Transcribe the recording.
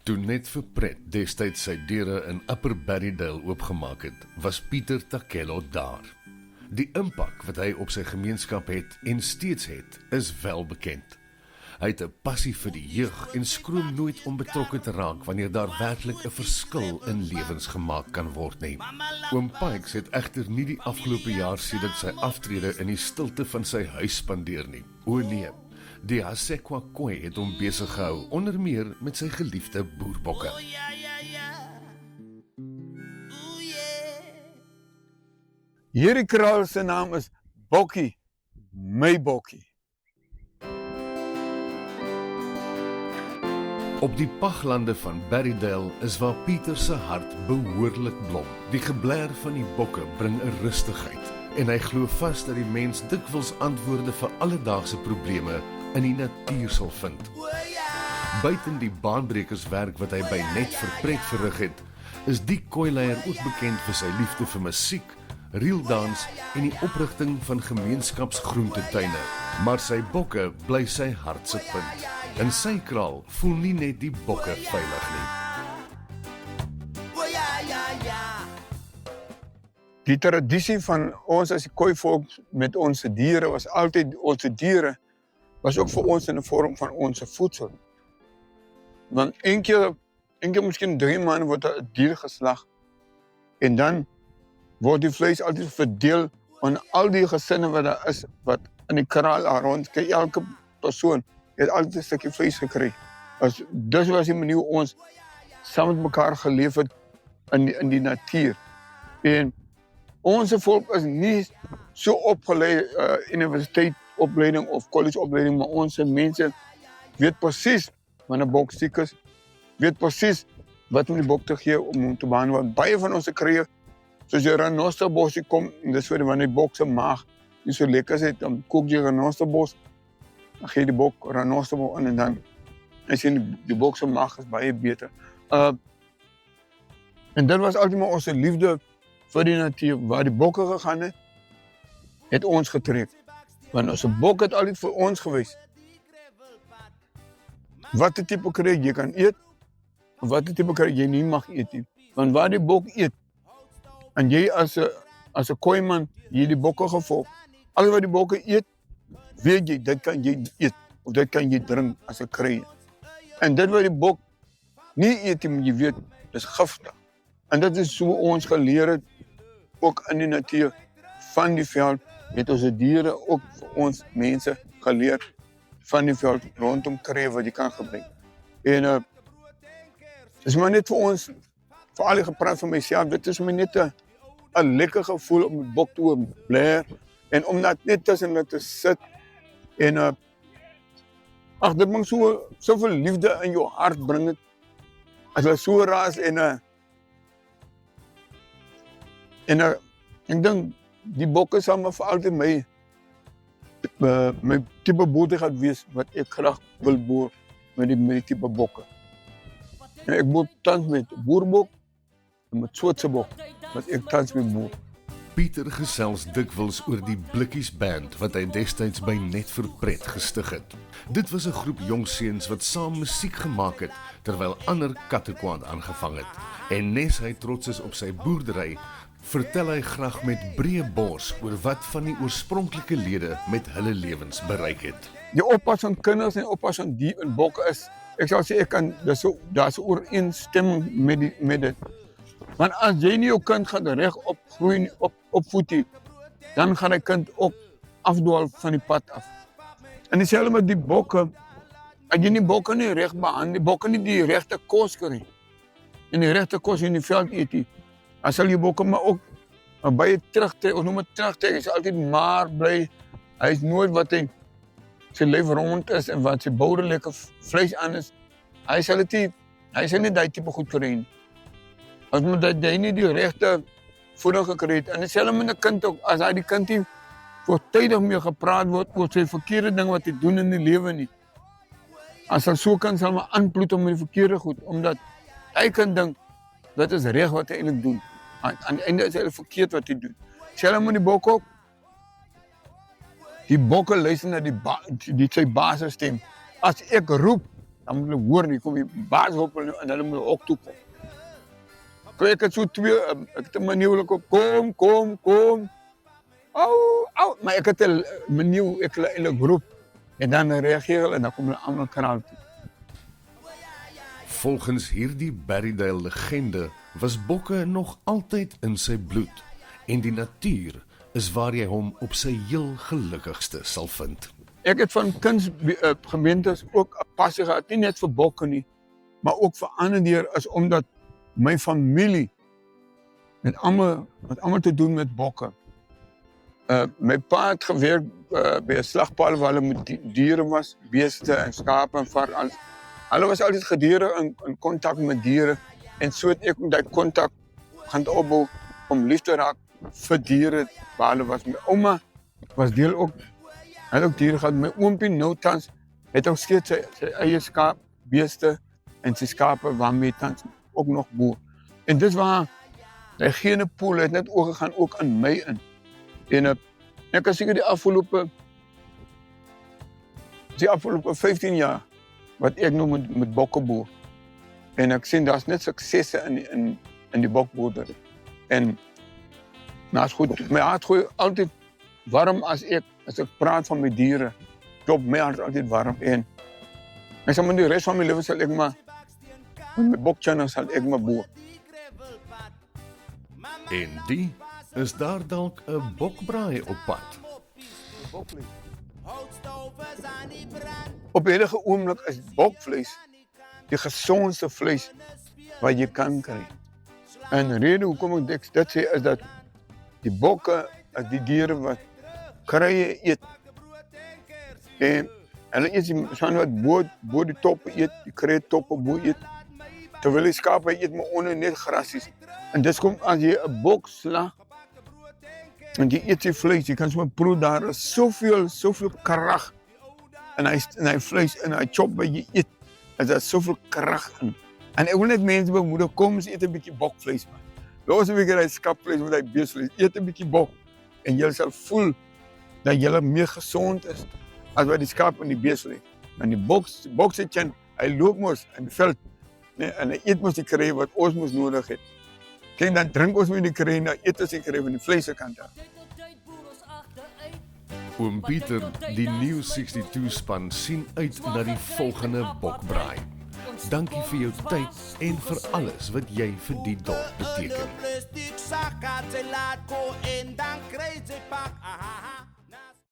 Toe Net vir Pret destyds sy deure in Upper Berrydale oopgemaak het, was Pieter Takello daar. Die impak wat hy op sy gemeenskap het en steeds het, is wel bekend. Hy het 'n passie vir die jeug en skroom nooit om betrokke te raak wanneer daar werklik 'n verskil in lewens gemaak kan word nie. Oom Pikes het egter nie die afgelope jaar sedert sy aftrede in die stilte van sy huis spandeer nie. O nee, die Hasekwa Koi het hom besig gehou, onder meer met sy geliefde boerbokke. Hierdie kraal se naam is Bokkie, my Bokkie. Op die paglande van Berrydale is waar Pieter se hart behoorlik blom. Die gebler van die bokke bring 'n rustigheid en hy glo vas dat die mens dikwels antwoorde vir alledaagse probleme in die natuur sal vind. Buiten die baanbrekerswerk wat hy by Net vir Pret verrig het, is die kooileier ook bekend vir sy liefde vir musiek, reeldans en die oprigting van gemeenskapsgroentetuine. Maar sy bokke bly sy hart se punt. In sy kraal voel nie net die bokke veilig nie. Die tradisie van ons as die Khoi-volk met ons diere was altyd, ons diere was ook vir ons in 'n vorm van ons voedsel. Want een keer miskien 3 maande word 'n dier geslag en dan word die vleis altyd verdeel aan al die gesinne wat daar is, wat in die kraal rond, kyk, elke persoon het altyd 'n stukkie vleis gekry. Dus was die manier ons saam met mekaar geleef het in die natuur. En ons volk is nie so opgelei, universiteitsopleiding of collegeopleiding, maar ons mense weet presies wanneer 'n bok siek is, weet presies wat om die bok te gee om hom te behandel. Want baie van ons kry, soos jy renosterbos kom, en dis wanneer die bok se maag nie so lekker is, dan kook jy renosterbos, dan gee jy die bok renosterbos in en dan as jy die bok se maag is baie beter. En dit was altyd maar ons liefde vir die natuur. Waar die bokke gegaan het ons getrek. Want ons bok het altyd vir ons gewees. Wat 'n tipe kry jy kan eet, en wat 'n tipe kry jy nie mag eet nie. Want waar die bok eet, en jy as 'n Khoi-man, jy die bokke gevolg. Alles wat die bokke eet, weet jy, dit kan jy eet, of dit kan jy drink as 'n kry. En dit wat die bok nie eet nie, jy weet, dis giftig. En dit is so ons geleer het, ook in die natuur van die veld, het ons diere ook vir ons mense geleer van die veld rondom kry wat jy kan gebruik. En is maar net vir ons, vir al die gepraat van myself, dit is my net 'n lekker gevoel om die bok te blaar en om net tussen hulle te sit en dit moet soveel liefde in jou hart bring het, as hulle so raas en ek dink die bokke sal maar vir altyd my tipe boerdery gaan wees wat ek graag wil boer met die tipe bokke. En ek boer tans met boerbok en met Swartse bok wat ek tans met boer. Pieter gesels dikwels oor die Blikkiesband wat hy destyds by Net vir Pret gestig het. Dit was 'n groep jong seuns wat saam musiek gemaak het terwyl ander kattekwaad aangevang het. En nes hy trots is op sy boerdery, vertel hy graag met breë bors oor wat van die oorspronklike lede met hulle lewens bereik het. Die oppas van kinders en oppas van die en bokke is, ek sal sê, daar's 'n ooreenstemming met dit. Want as jy nie jou kind gaan reg opgroei, opvoed nie, dan gaan die kind ook afdwaal van die pad af. En dieselfde met die bokke, as jy die bokke nie reg behandel, die bokke nie die regte kos kry, en die regte kos in die veld eet nie, dan sal die bokke maar ook baie terugtrek, ons noem het terugtrek, hy is altyd maar bly, hy is nooit wat hy sy lyf rond is en wat sy bouderlike vleis aan is, hy sal nie die type goed kry nie. As jy nie die regte voeding gekry het, en dieselfde met 'n kind ook, as hy die kind nie voortydig mee gepraat word oor sy verkeerde ding wat hy doen in die lewe nie, as hy so kan sal maar aanploet om die verkeerde goed, omdat hy kan dink, dit is reg wat hy eintlik doen, aan die einde is hy verkeerd wat hy doen. Dieselfde met die bok ook, die bokke luister na sy basisstem, as ek roep, dan moet hulle hoor, die kom die baas op hulle en hulle moet ook toe kom. So ek het so ek het 'n manier op, kom. Au, maar ek het 'n manier, ek hulle in 'n groep en dan reageer hulle en dan kom hulle almal kanaal toe. Volgens hierdie Berrydale legende was bokke nog altyd in sy bloed en die natuur is waar jy hom op sy heel gelukkigste sal vind. Ek het van gemeentes ook 'n passie gehad, nie net vir bokke nie, maar ook vir ander diere, is omdat my familie het almal te doen met bokke. My pa het gewerk by 'n slagpaal waar hulle met diere was, beeste en skape en vark. Hulle was altyd gedurig in kontak met diere en so het ek daai kontak gaan opbou om lief te raak vir diere waar hulle was. My ouma was deel ook, hy het ook diere gehad. My oompie nou tans het ook steeds sy eie skaap, beeste en sy skape waarmee tans ook nog boer. En dis waar die genepool het net oorgegaan ook aan my in. En ek kan seker die afgelope 15 jaar wat ek nou met bokke boer. En ek sien daar's net suksesse in die bokboerdery. En nou is goed, my hart gooi altyd warm as ek praat van my diere. Klop my hart altyd warm en ek sal met die res van my lewe sal ek maar met my bokchannel sal ek maar boer. En die is daar dalk 'n bokbraai op pad. Op enige oomblik is bokvleis die gesondste vleis wat jy kan kry. En die rede hoekom ek dit sê is dat die bokke is die diere wat krye eet. En hulle eet die wat bo die toppe eet, die krye toppe bo eet. Terwyl die skape eet maar onder net grasies. En dis kom as jy 'n bok slag en jy eet die vleis, jy kan sommer proe daar is soveel krag in hy vleis en hy chop wat jy eet. Is daar soveel krag in. En ek wil net mense bemoedig, kom ons eet 'n bietjie bokvleis man. Los 'n bietjie daai skapvleis met daai beesvleis, eet 'n bietjie bok en jy sal voel dat jy meer gesond is as wat die skaap en die beesvleis. En die bok se chin, hy loop mos in die veld, nee, en hy eet mos die krye wat ons mos nodig het. Kyk, dan drink ons met die krye, dan eet ons die krye van die vleis se kant af. Oom Pieter, die New 62 span sien uit na die volgende bokbraai. Dankie vir jou tyd en vir alles wat jy vir die dorp beteken.